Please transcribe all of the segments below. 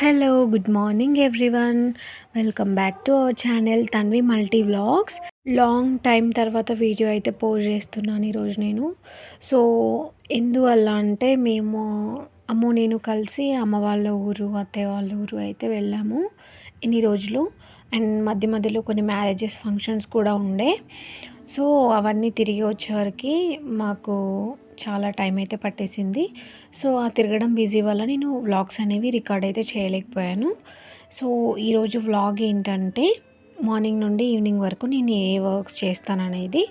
Hello good morning everyone. Welcome back to our channel Tanvi multi vlogs. Long time తర్వాత video అయితే post చేస్తున్నాను ఈరోజు నేను. సో ఎందువల్ల అంటే మేము నేను కలిసి అమ్మ వాళ్ళ ఊరు అత్తయ్య వాళ్ళ ఊరు అయితే వెళ్ళాము ఇన్ని రోజులు. అండ్ మధ్య మధ్యలో కొన్ని మ్యారేజెస్ ఫంక్షన్స్ కూడా ఉండే. సో అవన్నీ తిరిగి వచ్చేవరకు మాకు చాలా టైం అయితే పట్టేసింది. సో ఆ తిరగడం బిజీ వల్ల నేను వ్లాగ్స్ అనేవి రికార్డ్ అయితే చేయలేకపోయాను. సో ఈరోజు వ్లాగ్ ఏంటంటే మార్నింగ్ నుండి ఈవినింగ్ వరకు నేను ఏ వర్క్స్ చేస్తాననేది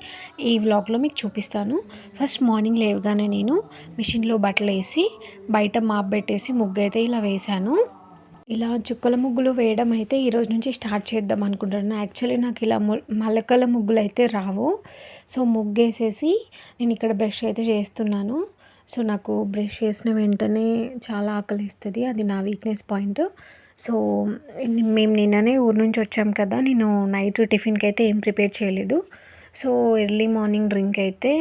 ఈ వ్లాగ్లో మీకు చూపిస్తాను. ఫస్ట్ మార్నింగ్ లేవగానే నేను మిషన్లో బట్టలు వేసి బయట మాప్ పెట్టేసి ముగ్గు అయితే ఇలా వేశాను. ఇలా చుక్కల ముగ్గులు వేయడం అయితే ఈరోజు నుంచి స్టార్ట్ చేద్దాం అనుకుంటున్నాను. యాక్చువల్లీ నాకు ఇలా మలకల ముగ్గులు అయితే రావు. సో ముగ్గేసేసి నేను ఇక్కడ బ్రష్ అయితే చేస్తున్నాను. సో నాకు బ్రష్ చేసిన వెంటనే చాలా ఆకలిస్తుంది, అది నా వీక్నెస్ పాయింట్. సో మేము నిన్ననే ఊరు నుంచి వచ్చాం కదా, నేను నైట్ టిఫిన్కి అయితే ఏం ప్రిపేర్ చేయలేదు. సో ఎర్లీ మార్నింగ్ డ్రింక్ అయితే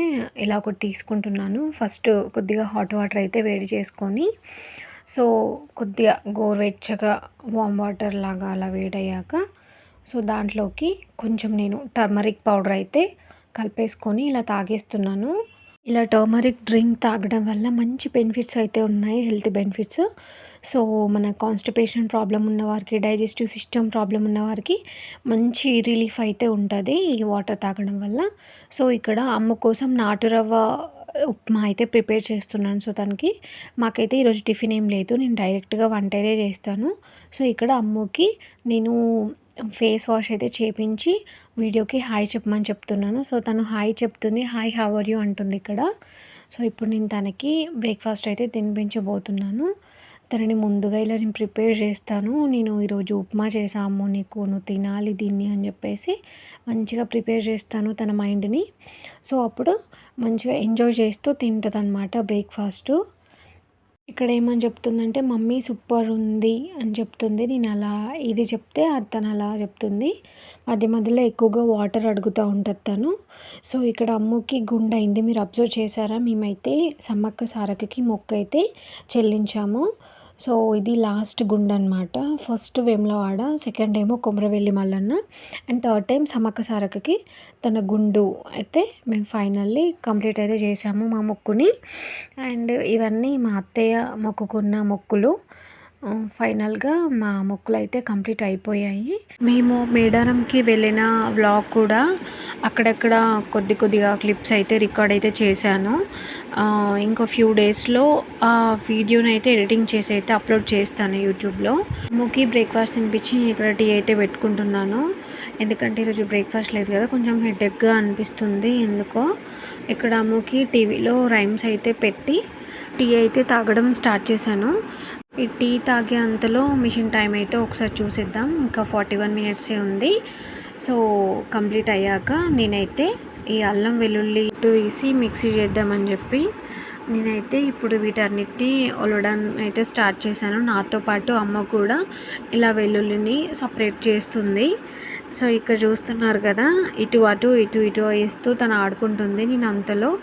ఇలా ఒకటి తీసుకుంటున్నాను. ఫస్ట్ కొద్దిగా హాట్ వాటర్ అయితే వేడి చేసుకొని, సో కొద్దిగా గోరువెచ్చగా వామ్ వాటర్ లాగా అలా వేడయ్యాక సో దాంట్లోకి కొంచెం నేను టర్మరిక్ పౌడర్ అయితే కలిపేసుకొని ఇలా తాగేస్తున్నాను. ఇలా టర్మరిక్ డ్రింక్ తాగడం వల్ల మంచి బెనిఫిట్స్ అయితే ఉన్నాయి, హెల్త్ బెనిఫిట్స్. సో మన కాన్స్టిపేషన్ ప్రాబ్లం ఉన్నవారికి, డైజెస్టివ్ సిస్టమ్ ప్రాబ్లం ఉన్నవారికి మంచి రిలీఫ్ అయితే ఉంటుంది ఈ వాటర్ తాగడం వల్ల. సో ఇక్కడ అమ్మ కోసం నాటు రవ్వ ఉప్మా అయితే ప్రిపేర్ చేస్తున్నాను. సో తనకి, మాకైతే ఈరోజు టిఫిన్ ఏం లేదు, నేను డైరెక్ట్గా వంట అయితే చేస్తాను. సో ఇక్కడ అమ్మకి నేను ఫేస్ వాష్ అయితే చేపించి వీడియోకి హాయ్ చెప్పమని చెప్తున్నాను. సో తను హాయ్ చెప్తుంది, హాయ్ హౌ ఆర్ యూ అంటుంది ఇక్కడ. సో ఇప్పుడు నేను తనకి బ్రేక్ఫాస్ట్ అయితే తినిపించబోతున్నాను. తనని ముందుగా ఇలా నేను ప్రిపేర్ చేస్తాను. నేను ఈరోజు ఉప్మా చేసాము, నువ్వు తినాలి దీన్ని అని చెప్పేసి మంచిగా ప్రిపేర్ చేస్తాను తన మైండ్ని. సో అప్పుడు మంచిగా ఎంజాయ్ చేస్తూ తింటుంది అనమాట బ్రేక్ఫాస్టు. ఇక్కడ ఏమని చెప్తుందంటే మమ్మీ సూపర్ ఉంది అని చెప్తుంది. నేను అలా ఇది చెప్తే తను అలా చెప్తుంది. మధ్య మధ్యలో ఎక్కువగా వాటర్ అడుగుతూ ఉంటుంది తను. సో ఇక్కడ అమ్మకి గుండె అయింది, మీరు అబ్జర్వ్ చేశారా? మేమైతే సమ్మక్క సారక్కకి మొక్కు అయితే చెల్లించాము. సో ఇది లాస్ట్ గుండు అనమాట. ఫస్ట్ వేములవాడ, సెకండ్ ఏమో Komuravelli Mallanna, and third time Sammakka సారక్కకి తన గుండు అయితే మేము ఫైనల్లీ కంప్లీట్ అయితే చేసాము మా మొక్కుని. అండ్ ఇవన్నీ మా అత్తయ్య మొక్కుకున్న మొక్కులు. ఫైనల్గా మా మొక్కులు అయితే కంప్లీట్ అయిపోయాయి. మేము మేడారంకి వెళ్ళిన వ్లాగ్ కూడా అక్కడక్కడ కొద్దిగా క్లిప్స్ అయితే రికార్డ్ అయితే చేశాను. ఇంకో ఫ్యూ డేస్లో ఆ వీడియోని అయితే ఎడిటింగ్ చేసి అయితే అప్లోడ్ చేస్తాను యూట్యూబ్లో. అమ్మకి బ్రేక్ఫాస్ట్ తినిపించి ఇక్కడ టీ అయితే పెట్టుకుంటున్నాను. ఎందుకంటే ఈరోజు బ్రేక్ఫాస్ట్ లేదు కదా, కొంచెం హెడేక్గా అనిపిస్తుంది ఎందుకో. ఇక్కడ అమ్మకి టీవీలో రైమ్స్ అయితే పెట్టి టీ అయితే తాగడం స్టార్ట్ చేశాను. ఈ టీ తాగే అంతలో మిషన్ టైం అయితే ఒకసారి చూసేద్దాం. ఇంకా 41 మినిట్సే ఉంది. సో కంప్లీట్ అయ్యాక నేనైతే ఈ అల్లం వెల్లుల్లి తీసి మిక్సీ చేద్దామని చెప్పి నేనైతే ఇప్పుడు వీటన్నిటిని ఒలడం అయితే స్టార్ట్ చేశాను. నాతో పాటు అమ్మ కూడా ఇలా వెల్లుల్లిని సపరేట్ చేస్తుంది. సో ఇక్కడ చూస్తున్నారు కదా, ఇటు అటు వేస్తూ తను ఆడుకుంటుంది. నేను అంతలో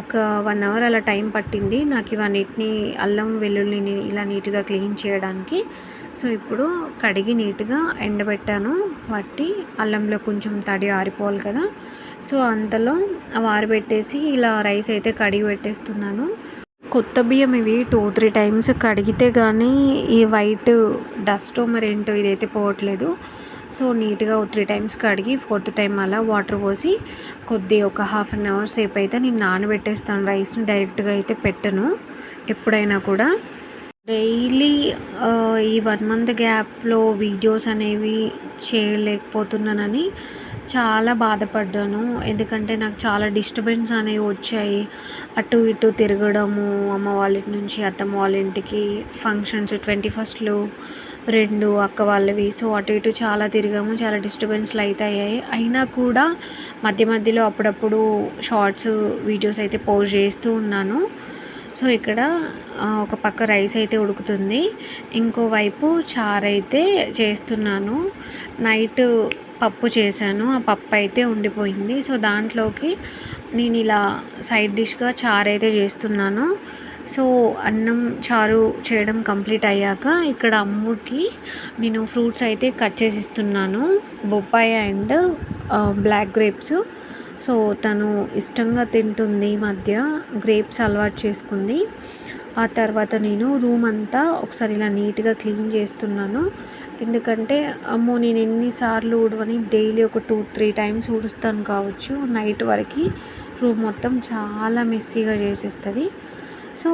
ఒక 1 అవర్ అలా టైం పట్టింది నాకు ఇవన్నిటిని అల్లం వెల్లుల్లిని ఇలా నీట్గా క్లీన్ చేయడానికి. సో ఇప్పుడు కడిగి నీట్గా ఎండబెట్టాను. వాటి అల్లంలో కొంచెం తడి ఆరిపోవాలి కదా. సో అంతలో అవి ఆరబెట్టేసి ఇలా రైస్ అయితే కడిగి పెట్టేస్తున్నాను. కొత్త బియ్యం ఇవి 2-3 టైమ్స్ కడిగితే కానీ ఈ వైట్ డస్ట్ మరేంటో ఇదైతే పోవట్లేదు. సో నీట్గా 3 టైమ్స్ కడిగి 4th టైం అలా వాటర్ పోసి ఒక 1/2 అవర్ సేపు అయితే నేను నానబెట్టేస్తాను. రైస్ని డైరెక్ట్గా అయితే పెట్టను ఎప్పుడైనా కూడా. డైలీ ఈ 1 మంత్ గ్యాప్లో వీడియోస్ అనేవి చేయలేకపోతున్నానని చాలా బాధపడ్డాను. ఎందుకంటే నాకు చాలా డిస్టర్బెన్స్ అనేవి వచ్చాయి. అటు ఇటు తిరగడము, అమ్మ వాళ్ళ ఇంటి నుంచి అత్తమ్మ వాళ్ళ ఇంటికి ఫంక్షన్స్ 21స్ట్లు 2 అక్క వాళ్ళవి. సో అటు ఇటు చాలా తిరిగాము, చాలా డిస్టర్బెన్స్లు అయితే అయ్యాయి. అయినా కూడా మధ్య మధ్యలో అప్పుడప్పుడు షార్ట్స్ వీడియోస్ అయితే పోస్ట్ చేస్తూ ఉన్నాను. సో ఇక్కడ ఒక పక్క రైస్ అయితే ఉడుకుతుంది, ఇంకోవైపు చారు అయితే చేస్తున్నాను. నైట్ పప్పు చేశాను, ఆ పప్పు అయితే ఉండిపోయింది. సో దాంట్లోకి నేను ఇలా సైడ్ డిష్గా చారు అయితే చేస్తున్నాను. సో అన్నం చారు చేయడం కంప్లీట్ అయ్యాక ఇక్కడ అమ్ముకి నేను ఫ్రూట్స్ అయితే కట్ చేసి ఇస్తున్నాను, బొప్పాయి అండ్ బ్లాక్ గ్రేప్స్. సో తను ఇష్టంగా తింటుంది, ఈ మధ్య గ్రేప్స్ అలవాటు చేసుకుంది. ఆ తర్వాత నేను రూమ్ అంతా ఒకసారి ఇలా నీట్గా క్లీన్ చేస్తున్నాను. ఎందుకంటే అమ్మో నేను ఎన్నిసార్లు ఊడవని, డైలీ ఒక 2-3 టైమ్స్ ఊడుస్తాను కావచ్చు. నైట్ వరకు రూమ్ మొత్తం చాలా మెస్సీగా చేసేస్తుంది. సో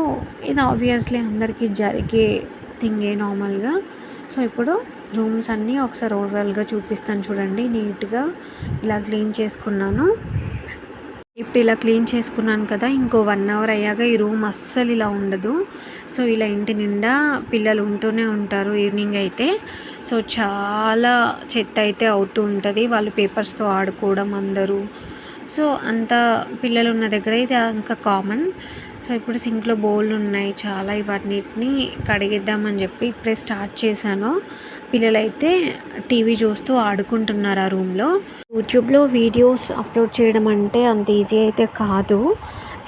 ఇది ఆబ్వియస్లీ అందరికీ జరిగే థింగే నార్మల్గా. సో ఇప్పుడు రూమ్స్ అన్నీ ఒకసారి ఓవరాల్గా చూపిస్తాను చూడండి. నీట్గా ఇలా క్లీన్ చేసుకున్నాను. ఇప్పుడు ఇలా క్లీన్ చేసుకున్నాను కదా, ఇంకో 1 అవర్ అయ్యాక ఈ రూమ్ అస్సలు ఇలా ఉండదు. సో ఇలా ఇంటి నిండా పిల్లలు ఉంటూనే ఉంటారు ఈవినింగ్ అయితే. సో చాలా చెత్త అయితే అవుతూ ఉంటుంది, వాళ్ళు పేపర్స్తో ఆడుకోవడం అందరూ. సో అంతా పిల్లలు ఉన్న దగ్గర ఇది ఇంకా కామన్. సో ఇప్పుడు సింక్లో బౌల్ ఉన్నాయి చాలా, ఇవన్నిటిని కడిగిద్దామని చెప్పి ఇప్పుడే స్టార్ట్ చేశాను. పిల్లలైతే టీవీ చూస్తూ ఆడుకుంటున్నారు ఆ రూమ్లో. యూట్యూబ్లో వీడియోస్ అప్లోడ్ చేయడం అంటే అంత ఈజీ అయితే కాదు.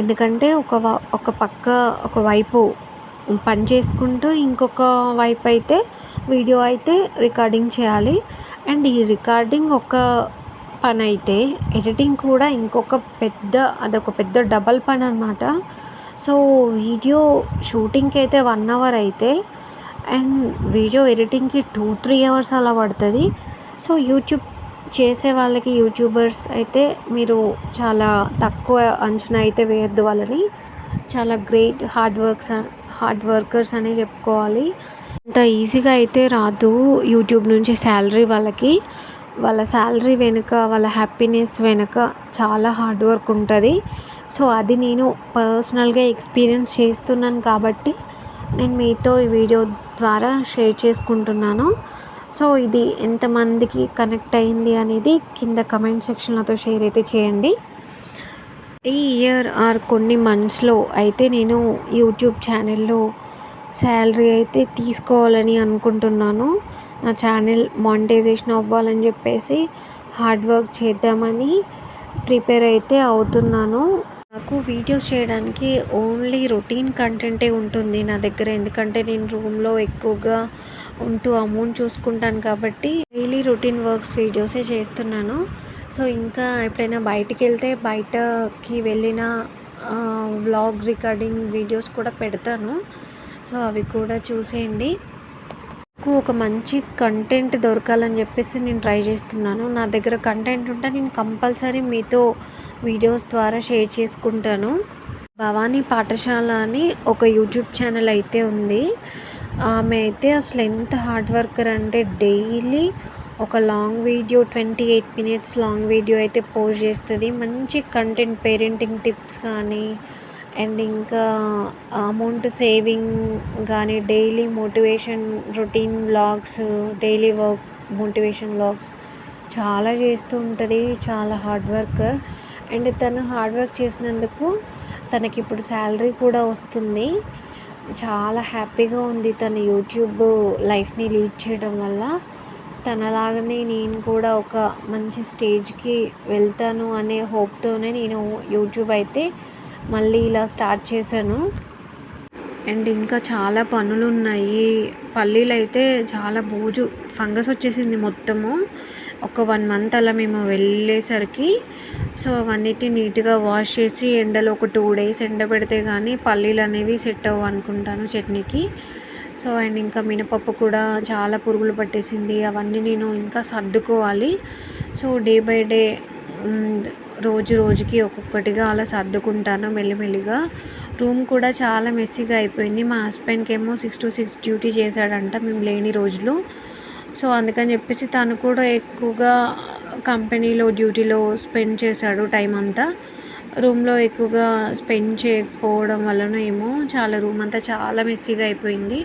ఎందుకంటే ఒక వైపు పని చేసుకుంటూ ఇంకొక వైపు అయితే వీడియో అయితే రికార్డింగ్ చేయాలి. అండ్ ఈ రికార్డింగ్ ఒక పని అయితే ఎడిటింగ్ కూడా అదొక పెద్ద డబల్ పని అనమాట. సో వీడియో షూటింగ్కి అయితే 1 అవర్ అయితే, అండ్ వీడియో ఎడిటింగ్కి 2-3 అవర్స్ అలా పడుతుంది. సో యూట్యూబ్ చేసే వాళ్ళకి, యూట్యూబర్స్ అయితే మీరు చాలా తక్కువ అంచనా అయితే వేయద్దు వాళ్ళని. చాలా గ్రేట్ హార్డ్ వర్కర్స్ అని చెప్పుకోవాలి. అంత ఈజీగా అయితే రాదు యూట్యూబ్ నుంచి శాలరీ వాళ్ళకి. వాళ్ళ శాలరీ వెనుక, వాళ్ళ హ్యాపీనెస్ వెనుక చాలా హార్డ్ వర్క్ ఉంటుంది. సో అది నేను పర్సనల్గా ఎక్స్పీరియన్స్ చేస్తున్నాను కాబట్టి నేను మీతో ఈ వీడియో ద్వారా షేర్ చేసుకుంటున్నాను. సో ఇది ఎంతమందికి కనెక్ట్ అయింది అనేది కింద కమెంట్ సెక్షన్లతో షేర్ అయితే చేయండి. ఈ ఇయర్ కొన్ని మంత్స్లో అయితే నేను యూట్యూబ్ ఛానల్లో శాలరీ అయితే తీసుకోవాలని అనుకుంటున్నాను. నా ఛానల్ మానిటైజేషన్ అవ్వాలని చెప్పేసి హార్డ్ వర్క్ చేద్దామని ప్రిపేర్ అయితే అవుతున్నాను. నాకు వీడియోస్ చేయడానికి ఓన్లీ రొటీన్ కంటెంటే ఉంటుంది నా దగ్గర. ఎందుకంటే నేను రూమ్లో ఎక్కువగా ఉంటూ అమౌంట్ చూసుకుంటాను కాబట్టి డైలీ రొటీన్ వర్క్స్ వీడియోసే చేస్తున్నాను. సో ఇంకా ఎప్పుడైనా బయటకి వెళ్ళిన వ్లాగ్ రికార్డింగ్ వీడియోస్ కూడా పెడతాను. సో అవి కూడా చూసేయండి. నాకు ఒక మంచి కంటెంట్ దొరకాలని చెప్పేసి నేను ట్రై చేస్తున్నాను. నా దగ్గర కంటెంట్ ఉంటే నేను కంపల్సరీ మీతో వీడియోస్ ద్వారా షేర్ చేసుకుంటాను. భవానీ పాఠశాల అని ఒక యూట్యూబ్ ఛానల్ అయితే ఉంది. ఆమె అయితే అసలు ఎంత హార్డ్ వర్కర్ అంటే డైలీ ఒక long video, 28 minutes long video అయితే పోస్ట్ చేస్తుంది. మంచి కంటెంట్, పేరెంటింగ్ టిప్స్ కానీ అండ్ ఇంకా అమౌంట్ సేవింగ్ కానీ, daily motivation routine vlogs, daily work motivation vlogs చాలా చేస్తూ ఉంటుంది. చాలా హార్డ్ వర్కర్. అండ్ తను హార్డ్ వర్క్ చేసినందుకు తనకి ఇప్పుడు శాలరీ కూడా వస్తుంది. చాలా హ్యాపీగా ఉంది తను యూట్యూబ్ లైఫ్ని లీడ్ చేయడం వల్ల. తనలాగానే నేను కూడా ఒక మంచి స్టేజ్కి వెళ్తాను అనే హోప్తోనే నేను యూట్యూబ్ అయితే మళ్ళీ ఇలా స్టార్ట్ చేశాను. అండ్ ఇంకా చాలా పనులు ఉన్నాయి. పల్లీలు అయితే చాలా ఫంగస్ వచ్చేసింది మొత్తము. ఒక 1 మంత్ అలా మేము వెళ్ళేసరికి. సో అవన్నిటిని నీట్గా వాష్ చేసి ఎండలో ఒక 2 డేస్ ఎండబెడితే కానీ పల్లీలు అనేవి సెట్ అవ్వు అనుకుంటాను చట్నీకి. సో అండ్ ఇంకా మినపప్పు కూడా చాలా పురుగులు పట్టేసింది. అవన్నీ నేను ఇంకా సర్దుకోవాలి. సో డే బై డే రోజుకి ఒక్కొక్కటిగా అలా సర్దుకుంటాను మెల్లిమెల్లిగా. రూమ్ కూడా చాలా మెస్సీగా అయిపోయింది. మా హస్బెండ్కి ఏమో 6 to 6 డ్యూటీ చేశాడంట మేము లేని రోజులు. సో అందుకని చెప్పేసి తను కూడా ఎక్కువగా కంపెనీలో డ్యూటీలో స్పెండ్ చేశాడు టైం అంతా. రూమ్లో ఎక్కువగా స్పెండ్ చేయకపోవడం వలన ఏమో రూమ్ అంతా చాలా మెస్సీగా అయిపోయింది.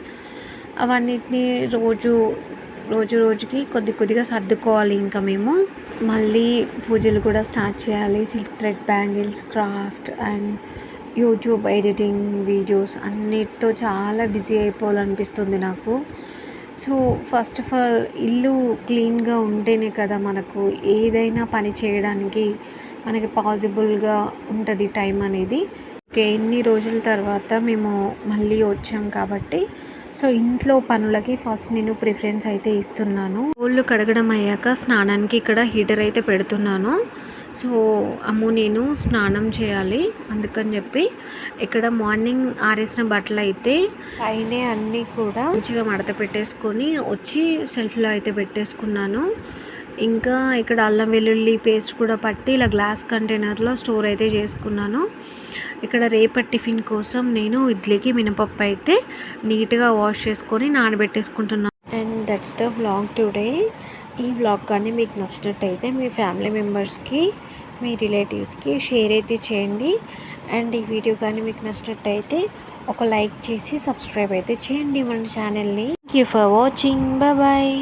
అవన్నిటిని రోజుకి కొద్దిగా సర్దుకోవాలి. ఇంకా మేము మళ్ళీ పూజలు కూడా స్టార్ట్ చేయాలి. Silk thread bangles, craft and YouTube editing videos అన్నిటితో చాలా బిజీ అయిపోవాలనిపిస్తుంది నాకు. సో ఫస్ట్ ఆఫ్ ఆల్ ఇల్లు క్లీన్గా ఉంటేనే కదా మనకు ఏదైనా పని చేయడానికి మనకి పాసిబుల్గా ఉంటుంది టైం అనేది. ఓకే. ఇన్ని రోజుల తర్వాత మేము మళ్ళీ వచ్చాం కాబట్టి సో, ఇంట్లో పనులకి ఫస్ట్ నేను ప్రిఫరెన్స్ అయితే ఇస్తున్నాను. బోళ్ళు కడగడం అయ్యాక స్నానానికి ఇక్కడ హీటర్ అయితే పెడుతున్నాను. సో, అమ్ము నేను స్నానం చేయాలి. అందుకని చెప్పి ఇక్కడ మార్నింగ్ ఆరేసిన బట్టలైతే పైనే అన్నీ కూడా మంచిగా మడత పెట్టేసుకొని వచ్చి సెల్ఫ్‌లో అయితే పెట్టేసుకున్నాను. ఇంకా ఇక్కడ అల్లం వెల్లుల్లి పేస్ట్ కూడా పట్టి ఇలా గ్లాస్ కంటైనర్‌లో స్టోర్ అయితే చేసుకున్నాను. ఇక్కడ రేపటి టిఫిన్ కోసం నేను ఇడ్లీకి మినపప్పు అయితే నీట్‌గా వాష్ చేసుకొని నానబెట్టేసుకుంటున్నాను. And that's the vlog today. ఈ వ్లాగ్ కానీ మీకు నచ్చినట్టయితే మీ ఫ్యామిలీ మెంబర్స్‌కి, మీ రిలేటివ్స్‌కి షేర్ అయితే చేయండి. అండ్ ఈ వీడియో కానీ మీకు నచ్చినట్టయితే ఒక లైక్ చేసి సబ్స్క్రైబ్ అయితే చేయండి మన ఛానల్‌ని. Thank you for watching. Bye bye.